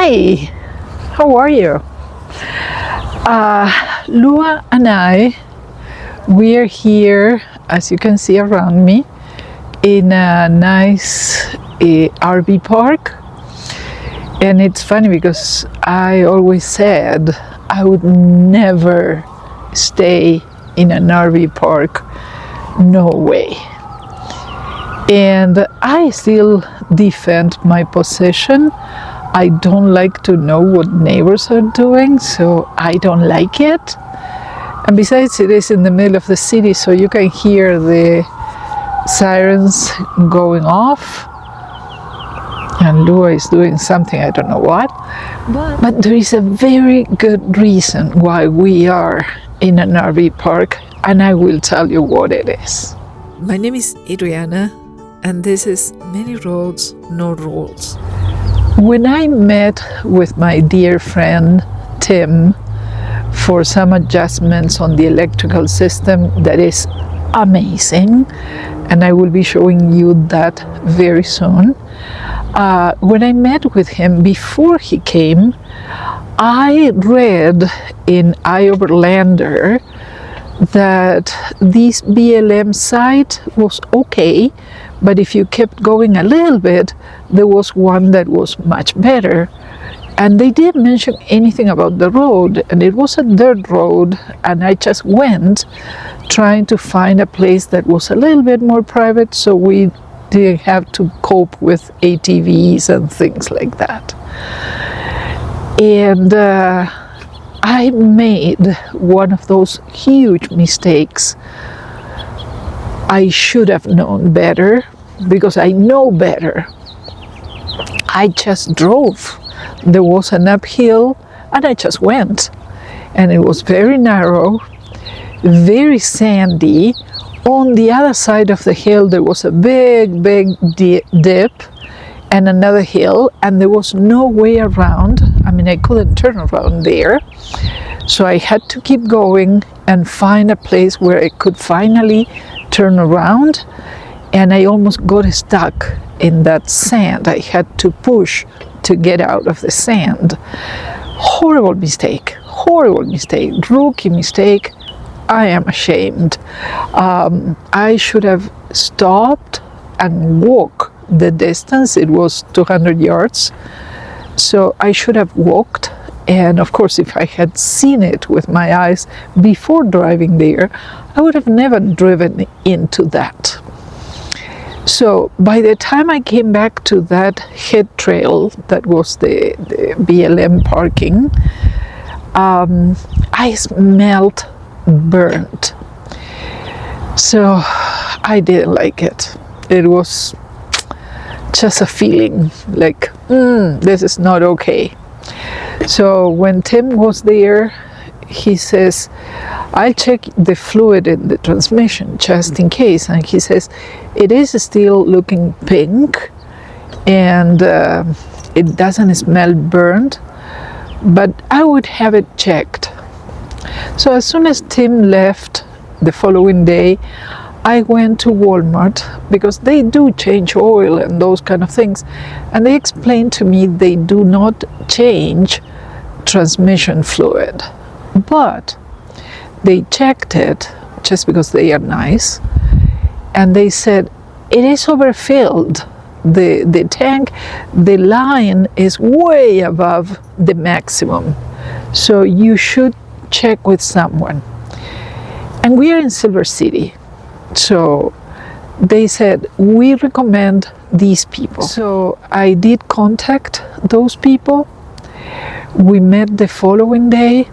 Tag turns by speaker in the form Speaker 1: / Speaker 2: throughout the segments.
Speaker 1: Hi, how are you? Lua and I, we are here, as you can see around me, in a nice RV park. And it's funny because I always said I would never stay in an RV park. No way. And I still defend my position. I don't like to know what neighbors are doing, so I don't like it. And besides, it is in the middle of the city, so you can hear the sirens going off. And Lua is doing something, I don't know what. But there is a very good reason why we are in an RV park, and I will tell you what it is.
Speaker 2: My name is Adriana, and this is Many Roads, No Rules.
Speaker 1: When I met with my dear friend Tim for some adjustments on the electrical system that is amazing, and I will be showing you that very soon. When I met with him before he came, I read in iOverlander that this BLM site was okay, but if you kept going a little bit, there was one that was much better. And they didn't mention anything about the road, and it was a dirt road, and I just went trying to find a place that was a little bit more private, so we didn't have to cope with ATVs and things like that. And I made one of those huge mistakes. I should have known better, because I know better. I just drove. There was an uphill, and I just went. And it was very narrow, very sandy. On the other side of the hill, there was a big dip and another hill, and there was no way around. I mean, I couldn't turn around there. So I had to keep going and find a place where I could finally turn around, and I almost got stuck in that sand. I had to push to get out of the sand. Horrible mistake, rookie mistake. I am ashamed. I should have stopped and walked the distance. It was 200 yards. So I should have walked. And of course, if I had seen it with my eyes before driving there, I would have never driven into that. So by the time I came back to that head trail, that was the BLM parking, I smelled burnt. So I didn't like it. It was just a feeling like, this is not okay. So when Tim was there, he says, I'll check the fluid in the transmission just in case. And he says, it is still looking pink, and it doesn't smell burnt, but I would have it checked. So as soon as Tim left the following day, I went to Walmart, because they do change oil and those kind of things. And they explained to me they do not change transmission fluid. But they checked it, just because they are nice, and they said it is overfilled. The tank, the line is way above the maximum. So you should check with someone. And we are in Silver City. So they said, we recommend these people. So I did contact those people. We met the following day.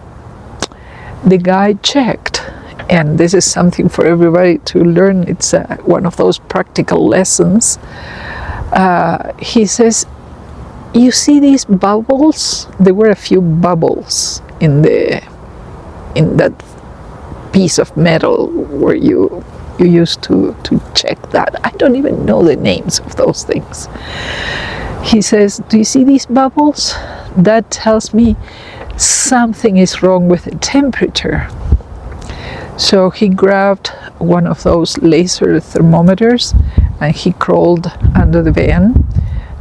Speaker 1: The guy checked, and this is something for everybody to learn. It's one of those practical lessons. He says, you see these bubbles? There were a few bubbles in that piece of metal where you used to check that. I don't even know the names of those things. He says, do you see these bubbles? That tells me something is wrong with the temperature. So he grabbed one of those laser thermometers, and he crawled under the van,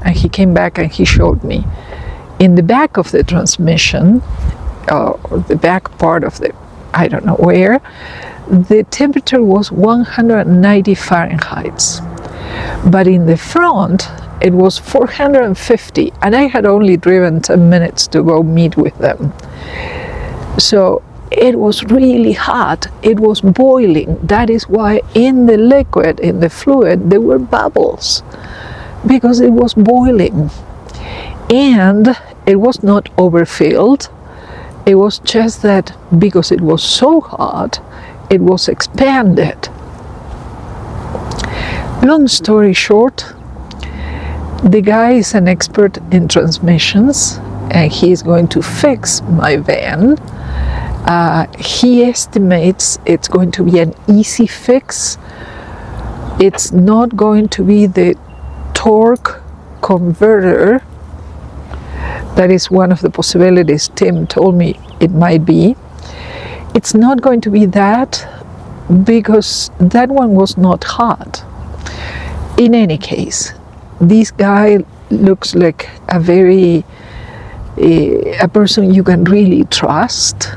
Speaker 1: and he came back and he showed me. In the back of the transmission, or the back part of the, I don't know where, the temperature was 190 Fahrenheit. But in the front, it was 450, and I had only driven 10 minutes to go meet with them. So it was really hot. It was boiling. That is why in the liquid, in the fluid, there were bubbles, because it was boiling. And it was not overfilled. It was just that because it was so hot, it was expanded. Long story short, the guy is an expert in transmissions, and he is going to fix my van. He estimates it's going to be an easy fix. It's not going to be the torque converter. That is one of the possibilities Tim told me it might be. It's not going to be that, because that one was not hot. In any case, this guy looks like a person you can really trust.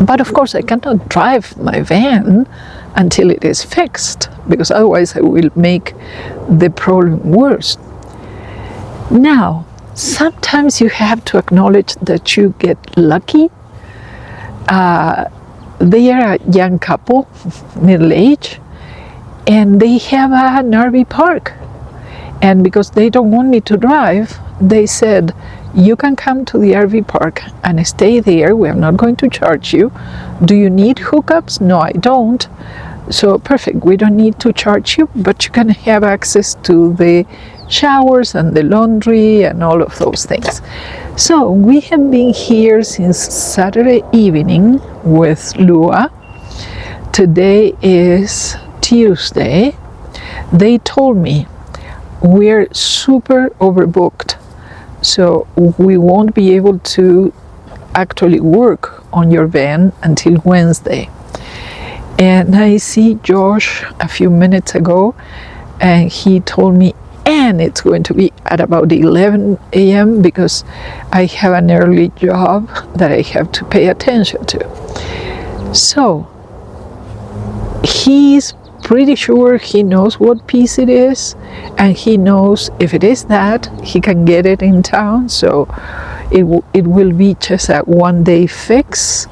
Speaker 1: But of course, I cannot drive my van until it is fixed, because otherwise I will make the problem worse. Now, sometimes you have to acknowledge that you get lucky. They are a young couple, middle age, and they have an RV park. And because they don't want me to drive, they said, you can come to the RV park and stay there. We are not going to charge you. Do you need hookups? No, I don't. So perfect, we don't need to charge you, but you can have access to the showers and the laundry and all of those things. So we have been here since Saturday evening with Lua. Today is Tuesday. They told me we're super overbooked, so we won't be able to actually work on your van until Wednesday. And I see Josh a few minutes ago, and he told me, and it's going to be at about 11 a.m. because I have an early job that I have to pay attention to. So he's pretty sure he knows what piece it is, and he knows if it is that, he can get it in town. So it will be just a one-day fix,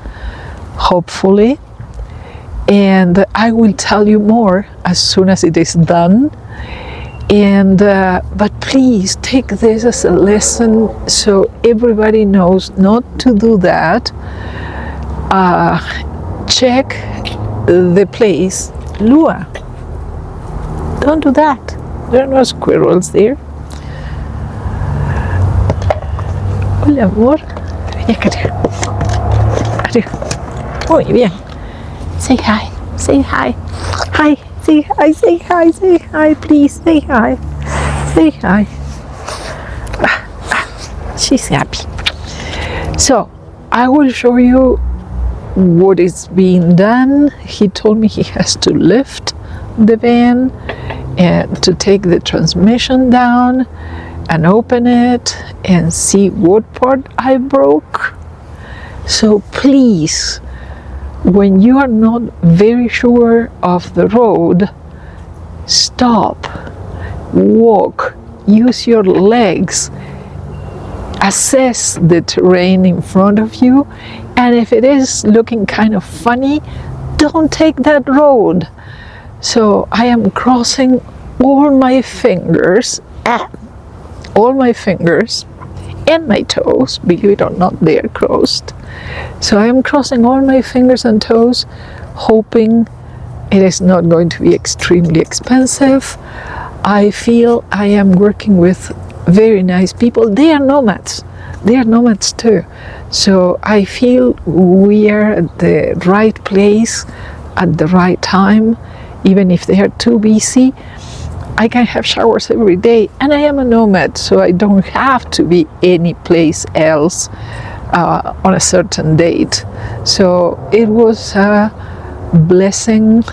Speaker 1: hopefully. And I will tell you more as soon as it is done. And but please take this as a lesson, so everybody knows not to do that. Check the place. Lua, don't do that. There are no squirrels there. Hola, amor. Ven acá. Muy bien. Say hi. Say hi. Hi. Say hi. Say hi. Say hi. Please say hi. Say hi. She's happy. So I will show you what is being done. He told me he has to lift the van and to take the transmission down and open it and see what part I broke. So please, when you are not very sure of the road, stop, walk, use your legs, assess the terrain in front of you, and if it is looking kind of funny, don't take that road. So I am crossing all my fingers and my toes, believe it or not, they are crossed. So I am crossing all my fingers and toes, hoping it is not going to be extremely expensive. I feel I am working with very nice people. They are nomads. They are nomads too. So I feel we are at the right place at the right time. Even if they are too busy, I can have showers every day, and I am a nomad, so I don't have to be any place else on a certain date. So it was a blessing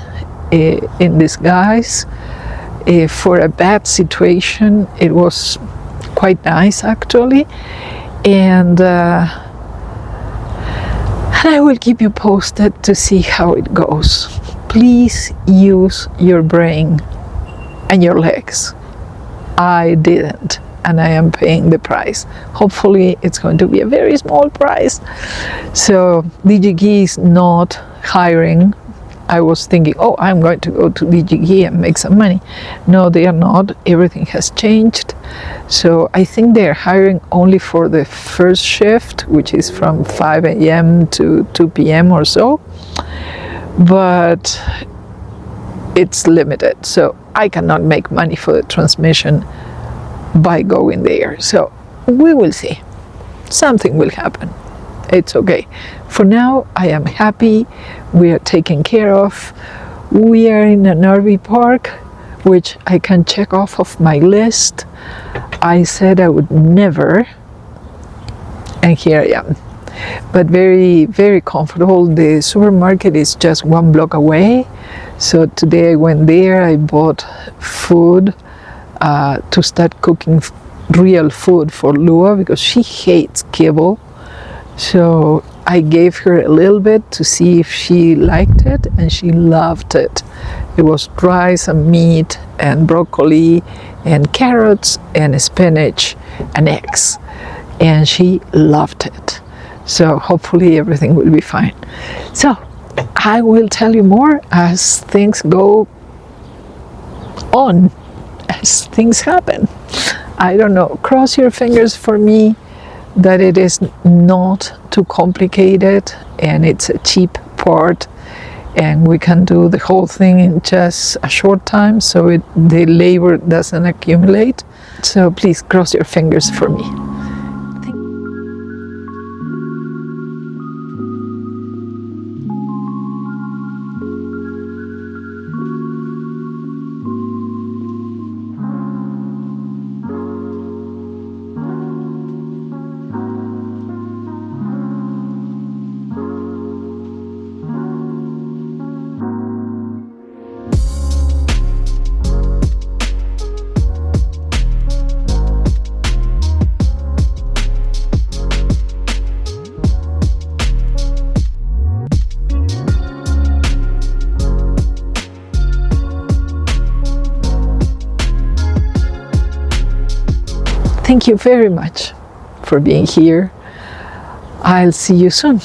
Speaker 1: in disguise. For a bad situation, it was quite nice actually, and I will keep you posted to see how it goes. Please use your brain and your legs. I didn't, and I am paying the price. Hopefully it's going to be a very small price. So DigiKey is not hiring. I was thinking, oh, I'm going to go to DigiKey and make some money. No, they are not. Everything has changed. So I think they're hiring only for the first shift, which is from 5 a.m. to 2 p.m. or so. But it's limited. So I cannot make money for the transmission by going there. So we will see. Something will happen. It's okay. For now, I am happy. We are taken care of. We are in an RV park, which I can check off of my list. I said I would never, and here I am. But very, very comfortable. The supermarket is just 1 block away. So today I went there. I bought food to start cooking real food for Lua because she hates kibble. So I gave her a little bit to see if she liked it, and she loved it. It was rice and meat and broccoli and carrots and spinach and eggs, and she loved it. So hopefully everything will be fine. So I will tell you more as things go on, as things happen. I don't know, cross your fingers for me that it is not too complicated and it's a cheap part and we can do the whole thing in just a short time, so the labor doesn't accumulate. So please cross your fingers for me. Thank you very much for being here. I'll see you soon.